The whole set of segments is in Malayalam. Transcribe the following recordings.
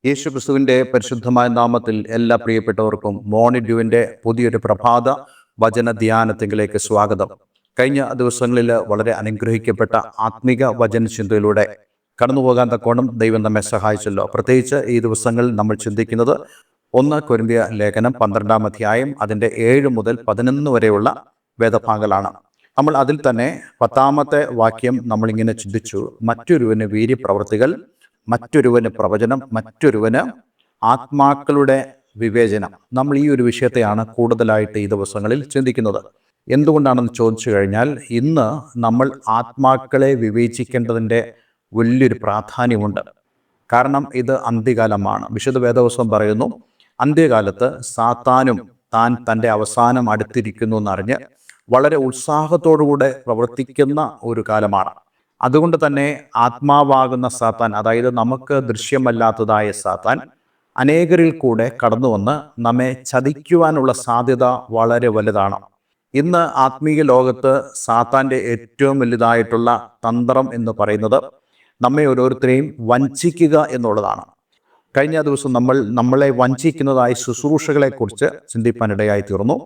യേശുക്രിസ്തുവിൻ്റെ പരിശുദ്ധമായ നാമത്തിൽ എല്ലാ പ്രിയപ്പെട്ടവർക്കും മോർണിംഗ് ഡ്യൂവിൻ്റെ പുതിയൊരു പ്രഭാത വചന ധ്യാനത്തിലേക്ക് സ്വാഗതം. കഴിഞ്ഞ ദിവസങ്ങളിൽ വളരെ അനുഗ്രഹിക്കപ്പെട്ട ആത്മീക വചന ചിന്തയിലൂടെ കടന്നുപോകാൻ തക്കോണം ദൈവം നമ്മെ സഹായിച്ചല്ലോ. പ്രത്യേകിച്ച് ഈ ദിവസങ്ങളിൽ നമ്മൾ ചിന്തിക്കുന്നത് 1 കൊരിന്ത്യർ ലേഖനം 12-ാം അധ്യായം അതിൻ്റെ 7 മുതൽ 11 വരെയുള്ള വേദഭാഗങ്ങളാണ്. നമ്മൾ അതിൽ തന്നെ 10-ാമത്തെ വാക്യം നമ്മളിങ്ങനെ ചിന്തിച്ചു. മറ്റൊരുവന് വീര്യപ്രവൃത്തികൾ, മറ്റൊരുവന് പ്രവചനം, മറ്റൊരുവന് ആത്മാക്കളുടെ വിവേചനം. നമ്മൾ ഈ ഒരു വിഷയത്തെയാണ് കൂടുതലായിട്ട് ഈ ദിവസങ്ങളിൽ ചിന്തിക്കുന്നത്. എന്തുകൊണ്ടാണെന്ന് ചോദിച്ചു കഴിഞ്ഞാൽ, ഇന്ന് നമ്മൾ ആത്മാക്കളെ വിവേചിക്കേണ്ടതിൻ്റെ വലിയൊരു പ്രാധാന്യമുണ്ട്. കാരണം ഇത് അന്ത്യകാലമാണ്. വിശുദ്ധ വേദപുസ്തകം പറയുന്നു, അന്ത്യകാലത്ത് സാത്താനും താൻ തൻ്റെ അവസാനം അടുത്തിരിക്കുന്നു എന്നറിഞ്ഞ് വളരെ ഉത്സാഹത്തോടുകൂടെ പ്രവർത്തിക്കുന്ന ഒരു കാലമാണ്. അതുകൊണ്ട് തന്നെ ആത്മാവാകുന്ന സാത്താൻ, അതായത് നമുക്ക് ദൃശ്യമല്ലാത്തതായ സാത്താൻ അനേകരിൽ കൂടെ കടന്നു വന്ന് നമ്മെ ചതിക്കുവാനുള്ള സാധ്യത വളരെ വലുതാണ്. ഇന്ന് ആത്മീയ ലോകത്ത് സാത്താൻ്റെ ഏറ്റവും വലുതായിട്ടുള്ള തന്ത്രം എന്ന് പറയുന്നത് നമ്മെ ഓരോരുത്തരെയും വഞ്ചിക്കുക എന്നുള്ളതാണ്. കഴിഞ്ഞ ദിവസം നമ്മളെ വഞ്ചിക്കുന്നതായ ശുശ്രൂഷകളെക്കുറിച്ച് ചിന്തിപ്പാനിടയായി തീർന്നു.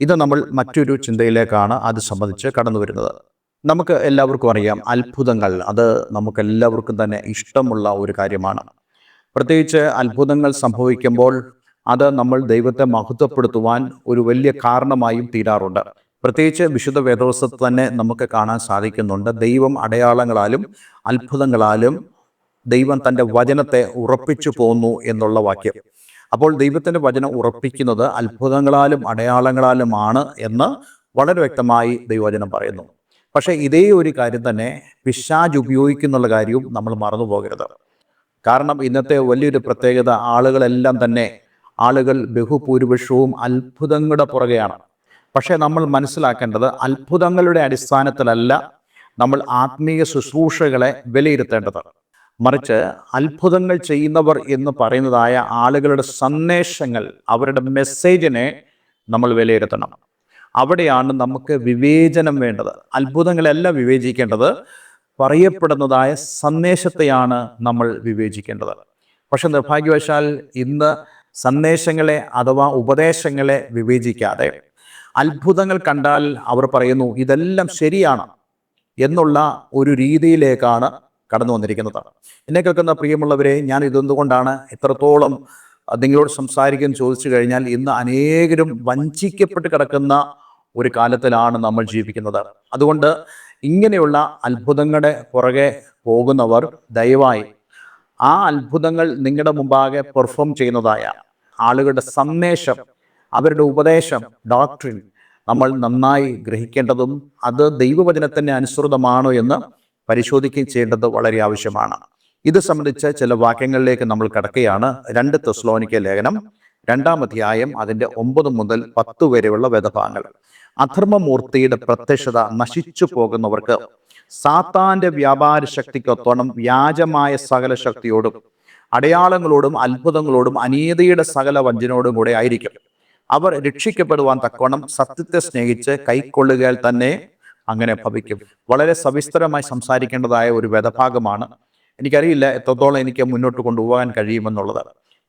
ഇത് നമ്മൾ മറ്റൊരു ചിന്തയിലേക്കാണ് അത് സംബന്ധിച്ച് കടന്നു വരുന്നത്. നമുക്ക് എല്ലാവർക്കും അറിയാം, അത്ഭുതങ്ങൾ അത് നമുക്കെല്ലാവർക്കും തന്നെ ഇഷ്ടമുള്ള ഒരു കാര്യമാണ്. പ്രത്യേകിച്ച് അത്ഭുതങ്ങൾ സംഭവിക്കുമ്പോൾ അത് നമ്മൾ ദൈവത്തെ മഹത്വപ്പെടുത്തുവാൻ ഒരു വലിയ കാരണമായും തീരാറുണ്ട്. പ്രത്യേകിച്ച് വിശുദ്ധ വേദപുസ്തകത്തിൽ തന്നെ നമുക്ക് കാണാൻ സാധിക്കുന്നുണ്ട്, ദൈവം അടയാളങ്ങളാലും അത്ഭുതങ്ങളാലും ദൈവം തൻ്റെ വചനത്തെ ഉറപ്പിച്ചു പോന്നു എന്നുള്ള വാക്യം. അപ്പോൾ ദൈവത്തിൻ്റെ വചനം ഉറപ്പിക്കുന്നത് അത്ഭുതങ്ങളാലും അടയാളങ്ങളാലുമാണ് എന്ന് വളരെ വ്യക്തമായി ദൈവവചനം പറയുന്നു. പക്ഷേ ഇതേ ഒരു കാര്യം തന്നെ പിശാച് ഉപയോഗിക്കുന്നുള്ള കാര്യവും നമ്മൾ മറന്നു പോകരുത്. കാരണം ഇന്നത്തെ വലിയൊരു പ്രത്യേകത, ആളുകൾ ബഹുഭൂരിപക്ഷവും അത്ഭുതങ്ങളുടെ പുറകെയാണ്. പക്ഷേ നമ്മൾ മനസ്സിലാക്കേണ്ടത്, അത്ഭുതങ്ങളുടെ അടിസ്ഥാനത്തിലല്ല നമ്മൾ ആത്മീയ ശുശ്രൂഷകളെ വിലയിരുത്തേണ്ടത്. മറിച്ച് അത്ഭുതങ്ങൾ ചെയ്യുന്നവർ എന്ന് പറയുന്നതായ ആളുകളുടെ സന്ദേശങ്ങൾ, അവരുടെ മെസ്സേജിനെ നമ്മൾ വിലയിരുത്തണം. അവിടെയാണ് നമുക്ക് വിവേചനം വേണ്ടത്. അത്ഭുതങ്ങളല്ല വിവേചിക്കേണ്ടത്, പറയപ്പെടുന്നതായ സന്ദേശത്തെയാണ് നമ്മൾ വിവേചിക്കേണ്ടത്. പക്ഷെ നിർഭാഗ്യവശാൽ ഇന്ന് സന്ദേശങ്ങളെ അഥവാ ഉപദേശങ്ങളെ വിവേചിക്കാതെ അത്ഭുതങ്ങൾ കണ്ടാൽ അവർ പറയുന്നു ഇതെല്ലാം ശരിയാണ് എന്നുള്ള ഒരു രീതിയിലേക്കാണ് കടന്നു വന്നിരിക്കുന്നത്. എന്നെ കേൾക്കുന്ന പ്രിയമുള്ളവരെ, ഞാൻ ഇതെന്തുകൊണ്ടാണ് എത്രത്തോളം നിങ്ങളോട് സംസാരിക്കാൻ ചോദിച്ചു കഴിഞ്ഞാൽ, ഇന്ന് അനേകരും വഞ്ചിക്കപ്പെട്ട് കിടക്കുന്ന ഒരു കാലത്തിലാണ് നമ്മൾ ജീവിക്കുന്നത്. അതുകൊണ്ട് ഇങ്ങനെയുള്ള അത്ഭുതങ്ങളുടെ പുറകെ പോകുന്നവർ ദയവായി ആ അത്ഭുതങ്ങൾ നിങ്ങളുടെ മുമ്പാകെ പെർഫോം ചെയ്യുന്നതായ ആളുകളുടെ സന്ദേശം, അവരുടെ ഉപദേശം, ഡോക്ട്രിൻ നമ്മൾ നന്നായി ഗ്രഹിക്കേണ്ടതും അത് ദൈവവചനത്തിന് അനുസൃതമാണോ എന്ന് പരിശോധിക്കുകയും ചെയ്യേണ്ടത് വളരെ ആവശ്യമാണ്. ഇത് സംബന്ധിച്ച് ചില വാക്യങ്ങളിലേക്ക് നമ്മൾ കടക്കുകയാണ്. 2 തെസ്സലോനിക്ക ലേഖനം 2-ാം അധ്യായം അതിൻ്റെ 9 മുതൽ 10 വരെയുള്ള വേദഭാഗങ്ങൾ. അധർമ്മമൂർത്തിയുടെ പ്രത്യക്ഷത നശിച്ചു പോകുന്നവർക്ക് സാത്താന്റെ വ്യാപാര ശക്തിക്കൊത്തോണം വ്യാജമായ സകല ശക്തിയോടും അടയാളങ്ങളോടും അത്ഭുതങ്ങളോടും അനീതിയുടെ സകല വഞ്ചനയോടും കൂടെ ആയിരിക്കും. അവർ രക്ഷിക്കപ്പെടുവാൻ തക്കോണം സത്യത്തെ സ്നേഹിച്ച് കൈക്കൊള്ളുകയാൽ തന്നെ അങ്ങനെ ഭവിക്കും. വളരെ സവിസ്തരമായി സംസാരിക്കേണ്ടതായ ഒരു വേദഭാഗമാണ്. എനിക്കറിയില്ല എത്രത്തോളം എനിക്ക് മുന്നോട്ട് കൊണ്ടുപോകാൻ കഴിയുമെന്നുള്ളത്.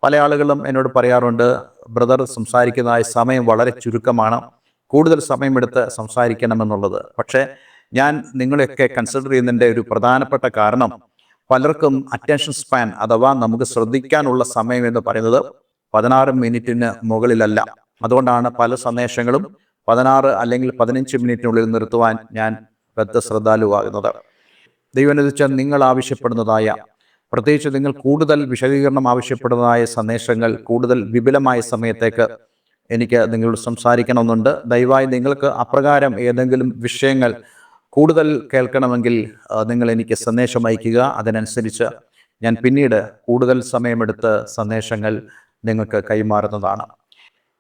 പല ആളുകളും എന്നോട് പറയാറുണ്ട്, ബ്രദർ സംസാരിക്കുന്നതായ സമയം വളരെ ചുരുക്കമാണ്, കൂടുതൽ സമയമെടുത്ത് സംസാരിക്കണമെന്നുള്ളത്. പക്ഷേ ഞാൻ നിങ്ങളെയൊക്കെ കൺസിഡർ ചെയ്യുന്നതിൻ്റെ ഒരു പ്രധാനപ്പെട്ട കാരണം, പലർക്കും അറ്റൻഷൻ സ്പാൻ അഥവാ നമുക്ക് ശ്രദ്ധിക്കാനുള്ള സമയം എന്ന് പറയുന്നത് 16 മിനിറ്റിന് മുകളിലല്ല. അതുകൊണ്ടാണ് പല സന്ദേശങ്ങളും 16 അല്ലെങ്കിൽ 15 മിനിറ്റിനുള്ളിൽ നിർത്തുവാൻ ഞാൻ ശ്രദ്ധാലുവാകുന്നത്. ദൈവം അനുവദിച്ചാൽ നിങ്ങൾ ആവശ്യപ്പെടുന്നതായ, പ്രത്യേകിച്ച് നിങ്ങൾ കൂടുതൽ വിശദീകരണം ആവശ്യപ്പെടുന്നതായ സന്ദേശങ്ങൾ കൂടുതൽ വിപുലമായ സമയത്തേക്ക് എനിക്ക് നിങ്ങളോട് സംസാരിക്കണമെന്നുണ്ട്. ദയവായി നിങ്ങൾക്ക് അപ്രകാരം ഏതെങ്കിലും വിഷയങ്ങൾ കൂടുതൽ കേൾക്കണമെങ്കിൽ നിങ്ങൾ എനിക്ക് സന്ദേശം അയയ്ക്കുക. അതിനനുസരിച്ച് ഞാൻ പിന്നീട് കൂടുതൽ സമയമെടുത്ത് സന്ദേശങ്ങൾ നിങ്ങൾക്ക് കൈമാറുന്നതാണ്.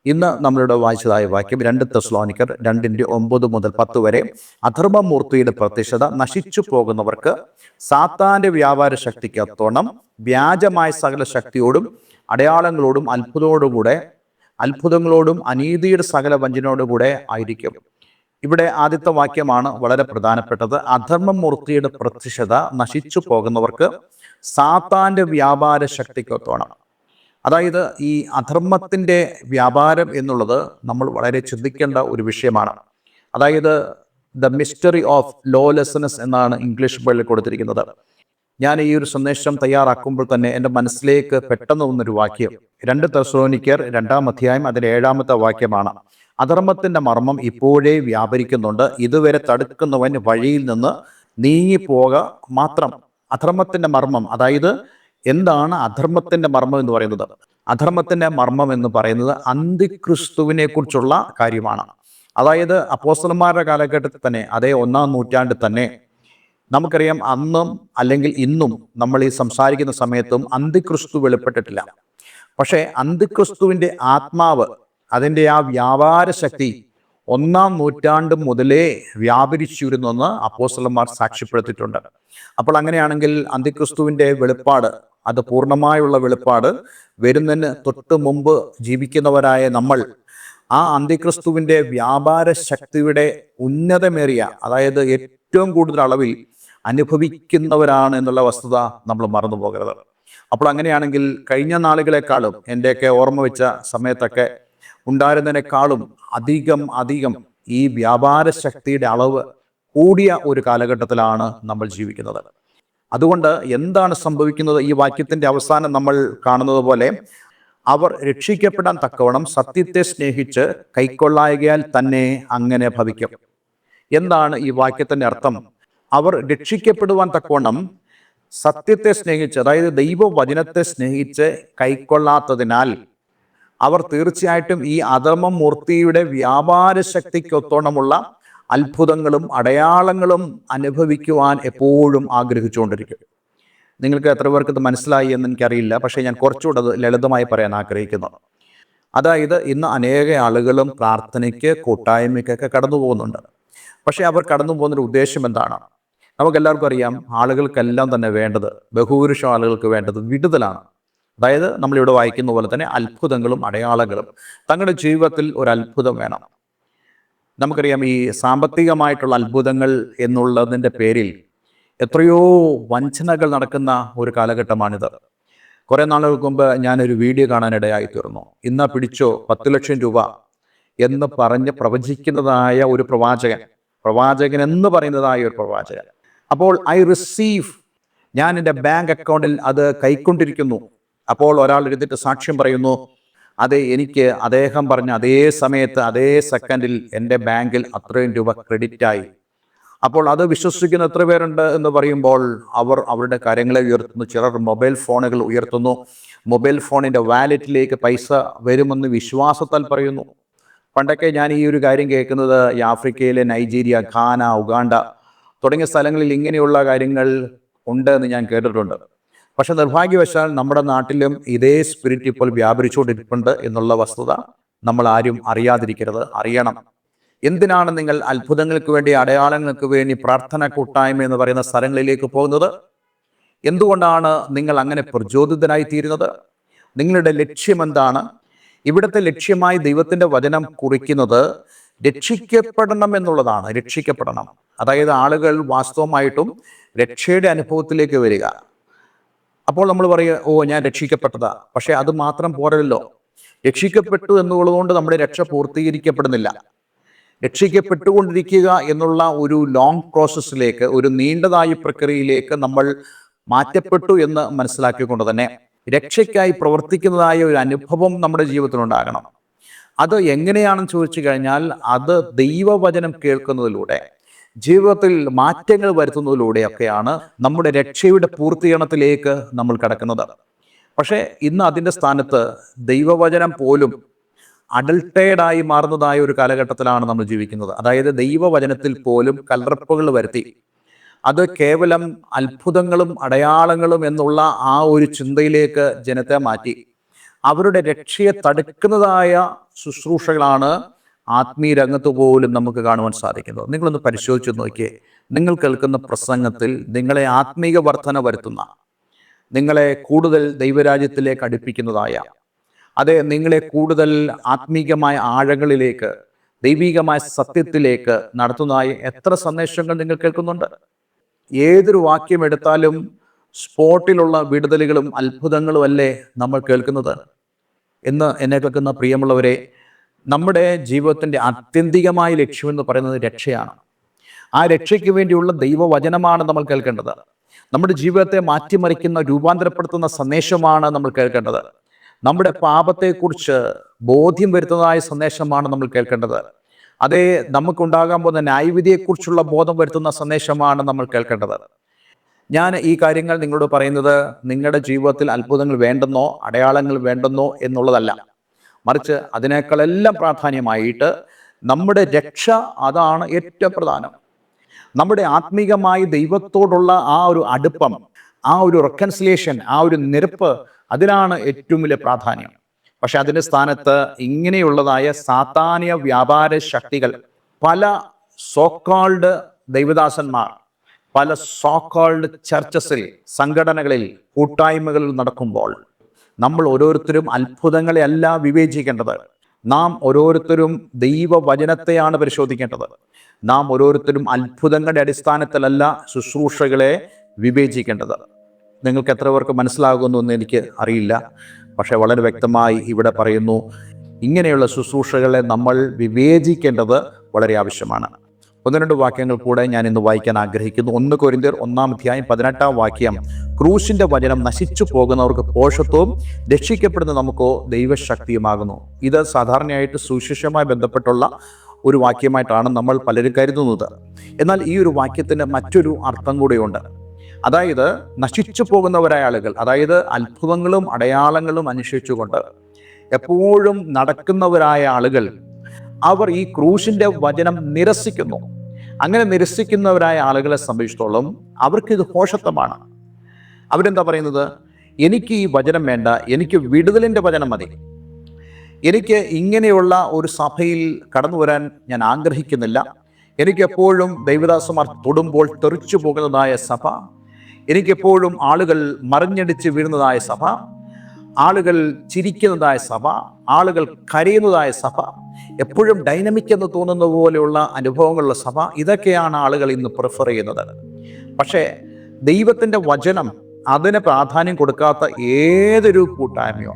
ഇന്ന് നമ്മളിവിടെ വായിച്ചതായ വാക്യം 2 തെസ്സലോനിക്കർ 2-ന്റെ 9 മുതൽ 10 വരെ. അധർമ്മമൂർത്തിയുടെ പ്രത്യക്ഷത നശിച്ചു പോകുന്നവർക്ക് സാത്താന്റെ വ്യാപാര ശക്തിക്കൊത്തോണം വ്യാജമായ സകല ശക്തിയോടും അടയാളങ്ങളോടും അത്ഭുതങ്ങളോടും അനീതിയുടെ സകല വഞ്ചനയോടുകൂടെ ആയിരിക്കും. ഇവിടെ ആദ്യത്തെ വാക്യമാണ് വളരെ പ്രധാനപ്പെട്ടത്. അധർമ്മമൂർത്തിയുടെ പ്രത്യക്ഷത നശിച്ചു പോകുന്നവർക്ക് സാത്താന്റെ വ്യാപാര ശക്തിക്കൊത്തോണം. അതായത് ഈ അധർമ്മത്തിൻ്റെ വ്യാപാരം എന്നുള്ളത് നമ്മൾ വളരെ ചിന്തിക്കേണ്ട ഒരു വിഷയമാണ്. അതായത് ദ മിസ്റ്ററി ഓഫ് ലോലെസ്നെസ് എന്നാണ് ഇംഗ്ലീഷ് ബൈബിളിൽ കൊടുത്തിരിക്കുന്നത്. ഞാൻ ഈ ഒരു സന്ദേശം തയ്യാറാക്കുമ്പോൾ തന്നെ എൻ്റെ മനസ്സിലേക്ക് പെട്ടെന്ന് വന്നൊരു വാക്യം 2 തെസ്സലോനിക്കർ 2-ാം അധ്യായം അതിൻ്റെ 7-ാമത്തെ വാക്യമാണ്. അധർമ്മത്തിൻ്റെ മർമ്മം ഇപ്പോഴേ വ്യാപരിക്കുന്നുണ്ട്, ഇതുവരെ തടുക്കുന്നവൻ വഴിയിൽ നിന്ന് നീങ്ങിപ്പോക മാത്രം. അധർമ്മത്തിൻ്റെ മർമ്മം, അതായത് എന്താണ് അധർമ്മത്തിൻ്റെ മർമ്മം എന്ന് പറയുന്നത്? അധർമ്മത്തിൻ്റെ മർമ്മം എന്ന് പറയുന്നത് അന്തിക്രിസ്തുവിനെ കുറിച്ചുള്ള കാര്യമാണ്. അതായത് അപ്പോസ്തലന്മാരുടെ കാലഘട്ടത്തിൽ തന്നെ, അതേ 1-ാം നൂറ്റാണ്ടിൽ തന്നെ നമുക്കറിയാം, അന്നും അല്ലെങ്കിൽ ഇന്നും നമ്മൾ ഈ സംസാരിക്കുന്ന സമയത്തും അന്തിക്രിസ്തു വെളിപ്പെട്ടിട്ടില്ല. പക്ഷേ അന്തിക്രിസ്തുവിൻ്റെ ആത്മാവ്, അതിൻ്റെ ആ വ്യാപാര ശക്തി 1-ാം നൂറ്റാണ്ട് മുതലേ വ്യാപരിച്ചിരുന്നെന്ന് അപ്പോസ്തലന്മാർ സാക്ഷ്യപ്പെടുത്തിയിട്ടുണ്ട്. അപ്പോൾ അങ്ങനെയാണെങ്കിൽ അന്തിക്രിസ്തുവിൻ്റെ വെളിപ്പാട്, അത് പൂർണ്ണമായുള്ള വെളിപ്പാട് വരുന്നതിന് തൊട്ട് മുമ്പ് ജീവിക്കുന്നവരായ നമ്മൾ ആ അന്തിക്രിസ്തുവിൻ്റെ വ്യാപാര ശക്തിയുടെ ഉന്നതമേറിയ, അതായത് ഏറ്റവും കൂടുതൽ അളവിൽ അനുഭവിക്കുന്നവരാണ് എന്നുള്ള വസ്തുത നമ്മൾ മറന്നു പോകരുത്. അപ്പോൾ അങ്ങനെയാണെങ്കിൽ കഴിഞ്ഞ നാളുകളെക്കാളും, എൻ്റെയൊക്കെ ഓർമ്മ വെച്ച സമയത്തൊക്കെ ഉണ്ടായിരുന്നതിനേക്കാളും അധികം ഈ വ്യാപാര ശക്തിയുടെ അളവ് കൂടിയ ഒരു കാലഘട്ടത്തിലാണ് നമ്മൾ ജീവിക്കുന്നത്. അതുകൊണ്ട് എന്താണ് സംഭവിക്കുന്നത്? ഈ വാക്യത്തിൻ്റെ അവസാനം നമ്മൾ കാണുന്നത് പോലെ, അവർ രക്ഷിക്കപ്പെടാൻ തക്കവണ്ണം സത്യത്തെ സ്നേഹിച്ച് കൈക്കൊള്ളായകയാൽ തന്നെ അങ്ങനെ ഭവിക്കും. എന്താണ് ഈ വാക്യത്തിൻ്റെ അർത്ഥം? അവർ രക്ഷിക്കപ്പെടുവാൻ തക്കവണ്ണം സത്യത്തെ സ്നേഹിച്ച്, അതായത് ദൈവവചനത്തെ സ്നേഹിച്ച് കൈക്കൊള്ളാത്തതിനാൽ അവർ തീർച്ചയായിട്ടും ഈ അധർമ്മമൂർത്തിയുടെ വ്യാപാര ശക്തിക്കൊത്തോണമുള്ള അത്ഭുതങ്ങളും അടയാളങ്ങളും അനുഭവിക്കുവാൻ എപ്പോഴും ആഗ്രഹിച്ചുകൊണ്ടിരിക്കും. നിങ്ങൾക്ക് എത്ര പേർക്ക് ഇത് മനസ്സിലായി എന്ന് എനിക്കറിയില്ല, പക്ഷേ ഞാൻ കുറച്ചുകൂടെ അത് ലളിതമായി പറയാൻ ആഗ്രഹിക്കുന്നു. അതായത് ഇന്ന് അനേക ആളുകളും പ്രാർത്ഥനയ്ക്ക്, കൂട്ടായ്മയ്ക്കൊക്കെ കടന്നു പോകുന്നുണ്ട്. പക്ഷേ അവർ കടന്നു പോകുന്നൊരു ഉദ്ദേശം എന്താണ്? നമുക്കെല്ലാവർക്കും അറിയാം, ആളുകൾക്കെല്ലാം തന്നെ വേണ്ടത്, ബഹുഭൂരിഷം ആളുകൾക്ക് വേണ്ടത് വിടുതലാണ്. അതായത് നമ്മളിവിടെ വായിക്കുന്ന പോലെ തന്നെ അത്ഭുതങ്ങളും അടയാളങ്ങളും. തങ്ങളുടെ ജീവിതത്തിൽ ഒരു അത്ഭുതം വേണം. നമുക്കറിയാം, ഈ സാമ്പത്തികമായിട്ടുള്ള അത്ഭുതങ്ങൾ എന്നുള്ളതിൻ്റെ പേരിൽ എത്രയോ വഞ്ചനകൾ നടക്കുന്ന ഒരു കാലഘട്ടമാണിത്. കുറേ നാളുകൾക്ക് മുമ്പ് ഞാനൊരു വീഡിയോ കാണാനിടയായി തീർന്നു. ഇന്ന് പിടിച്ചോ 10 ലക്ഷം രൂപ എന്ന് പറഞ്ഞ് പ്രവചിക്കുന്നതായ ഒരു പ്രവാചകൻ എന്ന് പറയുന്നതായ ഒരു പ്രവാചകൻ. അപ്പോൾ ഐ റിസീവ്, ഞാൻ എൻ്റെ ബാങ്ക് അക്കൗണ്ടിൽ അത് കൈക്കൊണ്ടിരിക്കുന്നു. അപ്പോൾ ഒരാൾ എഴുതിയിട്ട് സാക്ഷ്യം പറയുന്നു, അതെ, എനിക്ക് അദ്ദേഹം പറഞ്ഞ അതേ സമയത്ത് അതേ സെക്കൻഡിൽ എൻ്റെ ബാങ്കിൽ അത്രയും രൂപ ക്രെഡിറ്റായി. അപ്പോൾ അത് വിശ്വസിക്കുന്ന എത്ര പേരുണ്ട് എന്ന് പറയുമ്പോൾ അവർ അവരുടെ കാര്യങ്ങളെ ഉയർത്തുന്നു. ചിലർ മൊബൈൽ ഫോണുകൾ ഉയർത്തുന്നു. മൊബൈൽ ഫോണിൻ്റെ വാലറ്റിലേക്ക് പൈസ വരുമെന്ന് വിശ്വാസത്താൽ പറയുന്നു. പണ്ടൊക്കെ ഞാൻ ഈ ഒരു കാര്യം കേൾക്കുന്നത് ഈ ആഫ്രിക്കയിലെ നൈജീരിയ, ഘാന, ഉഗാണ്ട തുടങ്ങിയ സ്ഥലങ്ങളിൽ ഇങ്ങനെയുള്ള കാര്യങ്ങൾ ഉണ്ട് എന്ന് ഞാൻ കേട്ടിട്ടുണ്ട്. പക്ഷെ നിർഭാഗ്യവശാൽ നമ്മുടെ നാട്ടിലും ഇതേ സ്പിരിറ്റ് ഇപ്പോൾ വ്യാപരിച്ചുകൊണ്ടിരിപ്പുണ്ട് എന്നുള്ള വസ്തുത നമ്മൾ ആരും അറിയാതിരിക്കരുത്. അറിയണം. എന്തിനാണ് നിങ്ങൾ അത്ഭുതങ്ങൾക്ക് വേണ്ടി, അടയാളങ്ങൾക്ക് വേണ്ടി പ്രാർത്ഥന കൂട്ടായ്മ എന്ന് പറയുന്ന സ്ഥലങ്ങളിലേക്ക് പോകുന്നത്? എന്തുകൊണ്ടാണ് നിങ്ങൾ അങ്ങനെ പ്രചോദിതനായി തീരുന്നത്? നിങ്ങളുടെ ലക്ഷ്യം എന്താണ്? ഇവിടുത്തെ ലക്ഷ്യമായി ദൈവത്തിൻ്റെ വചനം കുറിക്കുന്നത് രക്ഷിക്കപ്പെടണം എന്നുള്ളതാണ്. രക്ഷിക്കപ്പെടണം, അതായത് ആളുകൾ വാസ്തവമായിട്ടും രക്ഷയുടെ അനുഭവത്തിലേക്ക് വരിക. അപ്പോൾ നമ്മൾ പറയുക, ഓ, ഞാൻ രക്ഷിക്കപ്പെട്ടതാ. പക്ഷെ അത് മാത്രം പോരല്ലോ. രക്ഷിക്കപ്പെട്ടു എന്നുള്ളതുകൊണ്ട് നമ്മുടെ രക്ഷ പൂർത്തീകരിക്കപ്പെടുന്നില്ല. രക്ഷിക്കപ്പെട്ടുകൊണ്ടിരിക്കുക എന്നുള്ള ഒരു ലോങ് പ്രോസസ്സിലേക്ക്, ഒരു നീണ്ടതായ പ്രക്രിയയിലേക്ക് നമ്മൾ മാറ്റപ്പെട്ടു എന്ന് മനസ്സിലാക്കിക്കൊണ്ട് തന്നെ രക്ഷയ്ക്കായി പ്രവർത്തിക്കുന്നതായ ഒരു അനുഭവം നമ്മുടെ ജീവിതത്തിലുണ്ടാകണം. അത് എങ്ങനെയാണെന്ന് ചോദിച്ചു കഴിഞ്ഞാൽ, അത് ദൈവവചനം കേൾക്കുന്നതിലൂടെ, ജീവിതത്തിൽ മാറ്റങ്ങൾ വരുത്തുന്നതിലൂടെയൊക്കെയാണ് നമ്മുടെ രക്ഷയുടെ പൂർത്തീകരണത്തിലേക്ക് നമ്മൾ കടക്കുന്നത്. പക്ഷേ ഇന്ന് അതിൻ്റെ സ്ഥാനത്ത് ദൈവവചനം പോലും അഡൾട്ടേഡായി മാറുന്നതായ ഒരു കാലഘട്ടത്തിലാണ് നമ്മൾ ജീവിക്കുന്നത്. അതായത് ദൈവവചനത്തിൽ പോലും കലർപ്പുകൾ വരുത്തി അത് കേവലം അത്ഭുതങ്ങളും അടയാളങ്ങളും എന്നുള്ള ആ ഒരു ചിന്തയിലേക്ക് ജനത്തെ മാറ്റി അവരുടെ രക്ഷയെ തടുക്കുന്നതായ ശുശ്രൂഷകളാണ് ആത്മീയ രംഗത്ത് പോലും നമുക്ക് കാണുവാൻ സാധിക്കുന്നത്. നിങ്ങളൊന്ന് പരിശോധിച്ച് നോക്കിയേ. നിങ്ങൾ കേൾക്കുന്ന പ്രസംഗത്തിൽ നിങ്ങളെ ആത്മീക വർധന വരുത്തുന്ന, നിങ്ങളെ കൂടുതൽ ദൈവരാജ്യത്തിലേക്ക് അടുപ്പിക്കുന്നതായ, അതെ, നിങ്ങളെ കൂടുതൽ ആത്മീകമായ ആഴങ്ങളിലേക്ക്, ദൈവികമായ സത്യത്തിലേക്ക് നടത്തുന്നതായ എത്ര സന്ദേശങ്ങൾ നിങ്ങൾ കേൾക്കുന്നുണ്ട്? ഏതൊരു വാക്യം എടുത്താലും സ്പോട്ടിലുള്ള വിടുതലുകളും അത്ഭുതങ്ങളും അല്ലേ നമ്മൾ കേൾക്കുന്നത്? എന്ന് എന്നെ കേൾക്കുന്ന പ്രിയമുള്ളവരെ, നമ്മുടെ ജീവിതത്തിൻ്റെ ആത്യന്തികമായ ലക്ഷ്യമെന്ന് പറയുന്നത് രക്ഷയാണ്. ആ രക്ഷയ്ക്ക് വേണ്ടിയുള്ള ദൈവവചനമാണ് നമ്മൾ കേൾക്കേണ്ടത്. നമ്മുടെ ജീവിതത്തെ മാറ്റിമറിക്കുന്ന, രൂപാന്തരപ്പെടുത്തുന്ന സന്ദേശമാണ് നമ്മൾ കേൾക്കേണ്ടത്. നമ്മുടെ പാപത്തെക്കുറിച്ച് ബോധ്യം വരുത്തുന്നതായ സന്ദേശമാണ് നമ്മൾ കേൾക്കേണ്ടത്. അതേ, നമുക്കുണ്ടാകാൻ പോകുന്ന ന്യായവിധിയെക്കുറിച്ചുള്ള ബോധം വരുത്തുന്ന സന്ദേശമാണ് നമ്മൾ കേൾക്കേണ്ടത്. ഞാൻ ഈ കാര്യങ്ങൾ നിങ്ങളോട് പറയുന്നത് നിങ്ങളുടെ ജീവിതത്തിൽ അത്ഭുതങ്ങൾ വേണ്ടെന്നോ അടയാളങ്ങൾ വേണ്ടെന്നോ എന്നുള്ളതല്ല. മറിച്ച് അതിനേക്കാളെല്ലാം പ്രാധാന്യമായിട്ട് നമ്മുടെ രക്ഷ, അതാണ് ഏറ്റവും പ്രധാനം. നമ്മുടെ ആത്മീകമായി ദൈവത്തോടുള്ള ആ ഒരു അടുപ്പം, ആ ഒരു റെക്കൺസിലിയേഷൻ, ആ ഒരു നിരപ്പ്, അതിനാണ് ഏറ്റവും വലിയ പ്രാധാന്യം. പക്ഷെ അതിൻ്റെ സ്ഥാനത്ത് ഇങ്ങനെയുള്ളതായ സാത്താന്യ വ്യാപാര ശക്തികൾ, പല സോക്കോൾഡ് ദൈവദാസന്മാർ പല സോക്കോൾഡ് ചർച്ചസിൽ, സംഘടനകളിൽ, കൂട്ടായ്മകളിൽ നടക്കുമ്പോൾ നമ്മൾ ഓരോരുത്തരും അത്ഭുതങ്ങളെ അല്ല വിവേചിക്കേണ്ടത്. നാം ഓരോരുത്തരും ദൈവവചനത്തെയാണ് പരിശോധിക്കേണ്ടത്. നാം ഓരോരുത്തരും അത്ഭുതങ്ങളുടെ അടിസ്ഥാനത്തിലല്ല ശുശ്രൂഷകളെ വിവേചിക്കേണ്ടത്. നിങ്ങൾക്ക് എത്ര പേർക്ക് മനസ്സിലാകുന്നു എന്ന് എനിക്ക് അറിയില്ല. പക്ഷേ വളരെ വ്യക്തമായി ഇവിടെ പറയുന്നു, ഇങ്ങനെയുള്ള ശുശ്രൂഷകളെ നമ്മൾ വിവേചിക്കേണ്ടത് വളരെ ആവശ്യമാണ്. 1-2 വാക്യങ്ങൾ കൂടെ ഞാൻ ഇന്ന് വായിക്കാൻ ആഗ്രഹിക്കുന്നു. 1 കൊരിന്ത്യർ 1:18 ക്രൂശിന്റെ വചനം നശിച്ചു പോകുന്നവർക്ക് പോഷത്വവും രക്ഷിക്കപ്പെടുന്ന നമുക്കോ ദൈവശക്തിയുമാകുന്നു. ഇത് സാധാരണയായിട്ട് സുവിശേഷവുമായി ബന്ധപ്പെട്ടുള്ള ഒരു വാക്യമായിട്ടാണ് നമ്മൾ പലരും കരുതുന്നത്. എന്നാൽ ഈ ഒരു വാക്യത്തിന് മറ്റൊരു അർത്ഥം കൂടിയുണ്ട്. അതായത് നശിച്ചു പോകുന്നവരായ ആളുകൾ, അതായത് അത്ഭുതങ്ങളും അടയാളങ്ങളും അന്വേഷിച്ചുകൊണ്ട് എപ്പോഴും നടക്കുന്നവരായ ആളുകൾ, അവർ ഈ ക്രൂശിന്റെ വചനം നിരസിക്കുന്നു. അങ്ങനെ നിരസിക്കുന്നവരായ ആളുകളെ സംബന്ധിച്ചിടത്തോളം അവർക്കിത് ഭോഷത്വമാണ്. അവരെന്താ പറയുന്നത്? എനിക്ക് ഈ വചനം വേണ്ട, എനിക്ക് വിടുതലിൻ്റെ വചനം മതി. എനിക്ക് ഇങ്ങനെയുള്ള ഒരു സഭയിൽ കടന്നു വരാൻ ഞാൻ ആഗ്രഹിക്കുന്നില്ല. എനിക്കെപ്പോഴും ദൈവദാസന്മാർ തൊടുമ്പോൾ തെറിച്ചു പോകുന്നതായ സഭ, എനിക്കെപ്പോഴും ആളുകൾ മറിഞ്ഞടിച്ച് വീഴുന്നതായ സഭ, ആളുകൾ ചിരിക്കുന്നതായ സഭ, ആളുകൾ കരയുന്നതായ സഭ, എപ്പോഴും ഡൈനമിക് എന്ന് തോന്നുന്ന പോലെയുള്ള അനുഭവങ്ങളുള്ള സഭ, ഇതൊക്കെയാണ് ആളുകൾ ഇന്ന് പ്രിഫർ ചെയ്യുന്നത്. പക്ഷേ ദൈവത്തിൻ്റെ വചനം അതിന് പ്രാധാന്യം കൊടുക്കാത്ത ഏതൊരു കൂട്ടായ്മയോ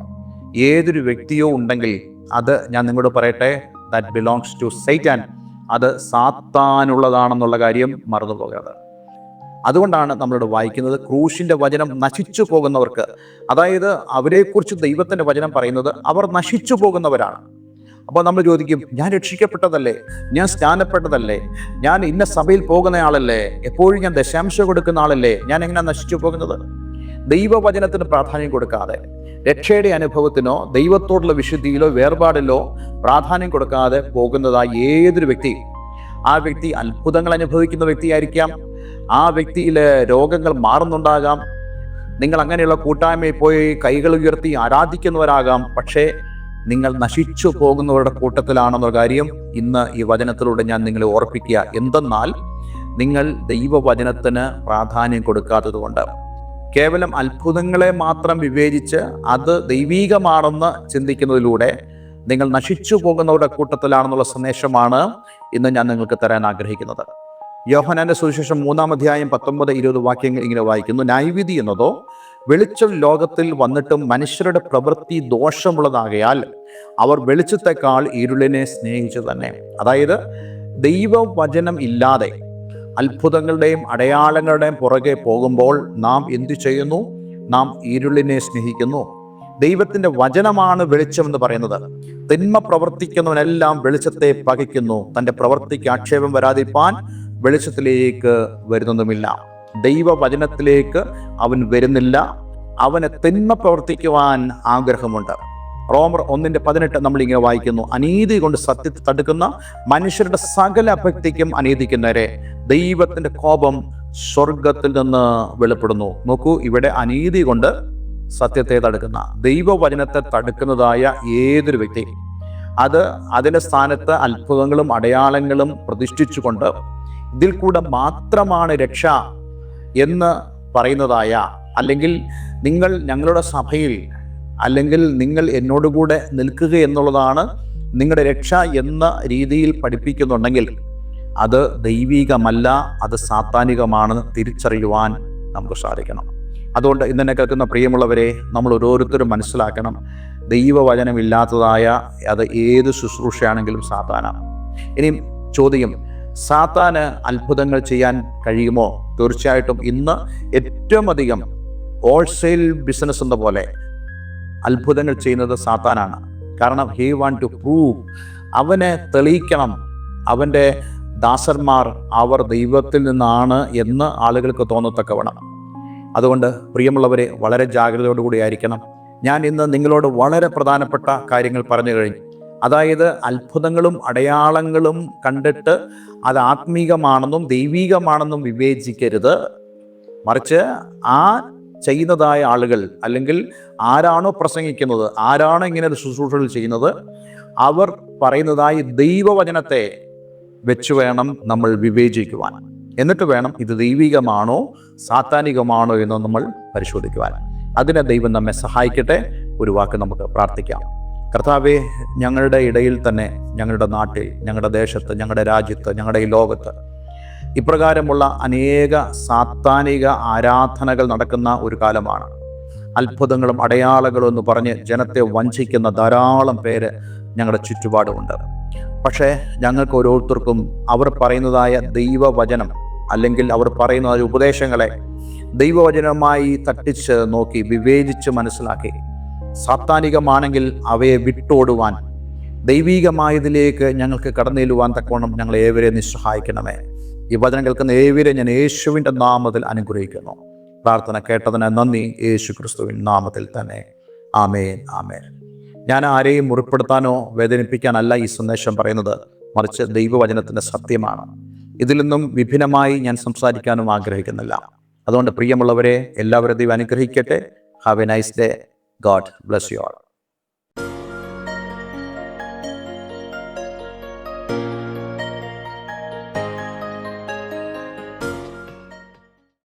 ഏതൊരു വ്യക്തിയോ ഉണ്ടെങ്കിൽ അത്, ഞാൻ നിങ്ങളോട് പറയട്ടെ, ദാറ്റ് ബിലോങ്സ് ടു സൈറ്റാൻ. അത് സാത്താനുള്ളതാണെന്നുള്ള കാര്യം മറന്നു പോകാതെ. അതുകൊണ്ടാണ് നമ്മളോട് വായിക്കുന്നത്, ക്രൂശിന്റെ വചനം നശിച്ചു പോകുന്നവർക്ക്, അതായത് അവരെക്കുറിച്ച് ദൈവത്തിന്റെ വചനം പറയുന്നത് അവർ നശിച്ചു പോകുന്നവരാണ്. അപ്പോൾ നമ്മൾ ചോദിക്കും, ഞാൻ രക്ഷിക്കപ്പെട്ടതല്ലേ, ഞാൻ സ്നാനപ്പെട്ടതല്ലേ, ഞാൻ ഇന്ന സഭയിൽ പോകുന്ന ആളല്ലേ, എപ്പോഴും ഞാൻ ദശാംശം കൊടുക്കുന്ന ആളല്ലേ, ഞാൻ എങ്ങനെയാണ് നശിച്ചു പോകുന്നത്? ദൈവവചനത്തിന് പ്രാധാന്യം കൊടുക്കാതെ, രക്ഷയുടെ അനുഭവത്തിനോ ദൈവത്തോടുള്ള വിശുദ്ധിയിലോ വേർപാടിലോ പ്രാധാന്യം കൊടുക്കാതെ പോകുന്നതായി ഏതൊരു വ്യക്തി, ആ വ്യക്തി അത്ഭുതങ്ങൾ അനുഭവിക്കുന്ന വ്യക്തിയായിരിക്കാം, ആ വ്യക്തിയിലെ രോഗങ്ങൾ മാറുന്നുണ്ടാകാം, നിങ്ങൾ അങ്ങനെയുള്ള കൂട്ടായ്മയിൽ പോയി കൈകൾ ഉയർത്തി ആരാധിക്കുന്നവരാകാം. പക്ഷേ നിങ്ങൾ നശിച്ചു പോകുന്നവരുടെ കൂട്ടത്തിലാണെന്ന കാര്യം ഇന്ന് ഈ വചനത്തിലൂടെ ഞാൻ നിങ്ങളെ ഓർപ്പിക്കുക. എന്തെന്നാൽ നിങ്ങൾ ദൈവവചനത്തിന് പ്രാധാന്യം കൊടുക്കാത്തത് കൊണ്ട്, കേവലം അത്ഭുതങ്ങളെ മാത്രം വിവേചിച്ച് അത് ദൈവീകമാണെന്ന് ചിന്തിക്കുന്നതിലൂടെ നിങ്ങൾ നശിച്ചു പോകുന്നവരുടെ കൂട്ടത്തിലാണെന്നുള്ള സന്ദേശമാണ് ഇന്ന് ഞാൻ നിങ്ങൾക്ക് തരാൻ ആഗ്രഹിക്കുന്നത്. യോഹന്നാന്റെ സുവിശേഷം 3:19-20 വാക്യങ്ങൾ ഇങ്ങനെ വായിക്കുന്നു: ന്യായവിധി എന്നതോ വെളിച്ചം ലോകത്തിൽ വന്നിട്ടും മനുഷ്യരുടെ പ്രവൃത്തി ദോഷമുള്ളതാകയാൽ അവർ വെളിച്ചത്തെക്കാൾ ഇരുളിനെ സ്നേഹിച്ചു തന്നെ. അതായത് ദൈവവചനം ഇല്ലാതെ അത്ഭുതങ്ങളുടെയും അടയാളങ്ങളുടെയും പുറകെ പോകുമ്പോൾ നാം എന്തു ചെയ്യുന്നു? നാം ഇരുളിനെ സ്നേഹിക്കുന്നു. ദൈവത്തിന്റെ വചനമാണ് വെളിച്ചം എന്ന് പറയുന്നത്. തിന്മ പ്രവർത്തിക്കുന്നവനെല്ലാം വെളിച്ചത്തെ പകയ്ക്കുന്നു, തൻ്റെ പ്രവൃത്തിക്ക് ആക്ഷേപം വരാതിരിപ്പാൻ വെളിച്ചത്തിലേക്ക് വരുന്നതുമില്ല. ദൈവവചനത്തിലേക്ക് അവൻ വരുന്നില്ല, അവന് തിന്മ പ്രവർത്തിക്കുവാൻ ആഗ്രഹമുണ്ട്. റോമർ 1:18 നമ്മളിങ്ങനെ വായിക്കുന്നു: അനീതി കൊണ്ട് സത്യത്തെ തടുക്കുന്ന മനുഷ്യരുടെ സകല അഭക്തിക്കും അനീതിക്കുന്നവരെ ദൈവത്തിന്റെ കോപം സ്വർഗത്തിൽ നിന്ന് വെളിപ്പെടുന്നു. നോക്കൂ, ഇവിടെ അനീതി കൊണ്ട് സത്യത്തെ തടുക്കുന്ന, ദൈവവചനത്തെ തടുക്കുന്നതായ ഏതൊരു വ്യക്തി, അത് അതിൻ്റെ സ്ഥാനത്ത് അത്ഭുതങ്ങളും അടയാളങ്ങളും പ്രതിഷ്ഠിച്ചുകൊണ്ട് ഇതിൽ കൂടെ മാത്രമാണ് രക്ഷ എന്ന് പറയുന്നതായ, അല്ലെങ്കിൽ നിങ്ങൾ ഞങ്ങളുടെ സഭയിൽ, അല്ലെങ്കിൽ നിങ്ങൾ എന്നോടുകൂടെ നിൽക്കുക എന്നുള്ളതാണ് നിങ്ങളുടെ രക്ഷ എന്ന രീതിയിൽ പഠിപ്പിക്കുന്നുണ്ടെങ്കിൽ അത് ദൈവികമല്ല, അത് സാത്താനികമാണെന്ന് തിരിച്ചറിയുവാൻ നമുക്ക് സാധിക്കണം. അതുകൊണ്ട് ഇന്നെന്നെ കേൾക്കുന്ന പ്രിയമുള്ളവരെ, നമ്മൾ ഓരോരുത്തരും മനസ്സിലാക്കണം, ദൈവവചനമില്ലാത്തതായ അത് ഏത് ശുശ്രൂഷയാണെങ്കിലും സാത്താനാണ്. ഇനിയും ചോദ്യം, സാത്താന് അത്ഭുതങ്ങൾ ചെയ്യാൻ കഴിയുമോ? തീർച്ചയായിട്ടും ഇന്ന് ഏറ്റവും അധികം ഹോൾസെയിൽ ബിസിനസ് എന്ന പോലെ അത്ഭുതങ്ങൾ ചെയ്യുന്നത് സാത്താനാണ്. കാരണം ഹി വാണ്ട് ടു പ്രൂവ്, അവനെ തെളിയിക്കണം അവൻ്റെ ദാസന്മാർ അവർ ദൈവത്തിൽ നിന്നാണ് എന്ന് ആളുകൾക്ക് തോന്നത്തക്കവണ്ണം. അതുകൊണ്ട് പ്രിയമുള്ളവരെ, വളരെ ജാഗ്രതയോടുകൂടി ആയിരിക്കണം. ഞാൻ ഇന്ന് നിങ്ങളോട് വളരെ പ്രധാനപ്പെട്ട കാര്യങ്ങൾ പറഞ്ഞു കഴിഞ്ഞു. അതായത് അത്ഭുതങ്ങളും അടയാളങ്ങളും കണ്ടിട്ട് അത് ആത്മീകമാണെന്നും ദൈവീകമാണെന്നും വിവേചിക്കരുത്. മറിച്ച് ആ ചെയ്യുന്നതായ ആളുകൾ, അല്ലെങ്കിൽ ആരാണോ പ്രസംഗിക്കുന്നത്, ആരാണോ ഇങ്ങനെ ശുശ്രൂഷകൾ ചെയ്യുന്നത്, അവർ പറയുന്നതായി ദൈവവചനത്തെ വെച്ച് വേണം നമ്മൾ വിവേചിക്കുവാൻ. എന്നിട്ട് വേണം ഇത് ദൈവികമാണോ സാത്താനികമാണോ എന്ന് നമ്മൾ പരിശോധിക്കുവാൻ. അതിനെ ദൈവം നമ്മെ സഹായിക്കട്ടെ. ഒരു വാക്ക് നമുക്ക് പ്രാർത്ഥിക്കാം. കർത്താവേ, ഞങ്ങളുടെ ഇടയിൽ തന്നെ, ഞങ്ങളുടെ നാട്ടിൽ, ഞങ്ങളുടെ ദേശത്ത്, ഞങ്ങളുടെ രാജ്യത്ത്, ഞങ്ങളുടെ ഈ ലോകത്ത് ഇപ്രകാരമുള്ള അനേക സാത്താനിക ആരാധനകൾ നടക്കുന്ന ഒരു കാലമാണ്. അത്ഭുതങ്ങളും അടയാളങ്ങളും എന്ന് പറഞ്ഞ് ജനത്തെ വഞ്ചിക്കുന്ന ധാരാളം പേര് ഞങ്ങളുടെ ചുറ്റുപാടുമുണ്ട്. പക്ഷേ ഞങ്ങൾക്ക് ഓരോരുത്തർക്കും അവർ പറയുന്നതായ ദൈവവചനം, അല്ലെങ്കിൽ അവർ പറയുന്ന ഉപദേശങ്ങളെ ദൈവവചനമായി തട്ടിച്ച് നോക്കി വിവേചിച്ച് മനസ്സിലാക്കി സാത്താനികമാണെങ്കിൽ അവയെ വിട്ടോടുവാൻ, ദൈവീകമായതിലേക്ക് ഞങ്ങൾക്ക് കടന്നു ചെല്ലുവാൻ തക്കവണ്ണം ഞങ്ങൾ ഏവരെ നീ സഹായിക്കണമേ. ഈ വചനം കേൾക്കുന്ന ഏവരെ ഞാൻ യേശുവിൻ്റെ നാമത്തിൽ അനുഗ്രഹിക്കുന്നു. പ്രാർത്ഥന കേട്ടതിന് നന്ദി, യേശു ക്രിസ്തുവിൻ നാമത്തിൽ തന്നെ. ആമേൻ, ആമേൻ. ഞാൻ ആരെയും മുറിപ്പെടുത്താനോ വേദനിപ്പിക്കാനല്ല ഈ സന്ദേശം പറയുന്നത്, മറിച്ച് ദൈവവചനത്തിൻ്റെ സത്യമാണ്. ഇതിൽ നിന്നും വിഭിന്നമായി ഞാൻ സംസാരിക്കാനും ആഗ്രഹിക്കുന്നില്ല. അതുകൊണ്ട് പ്രിയമുള്ളവരെ, എല്ലാവരും ദൈവം അനുഗ്രഹിക്കട്ടെ. Have A nice day. God bless you all.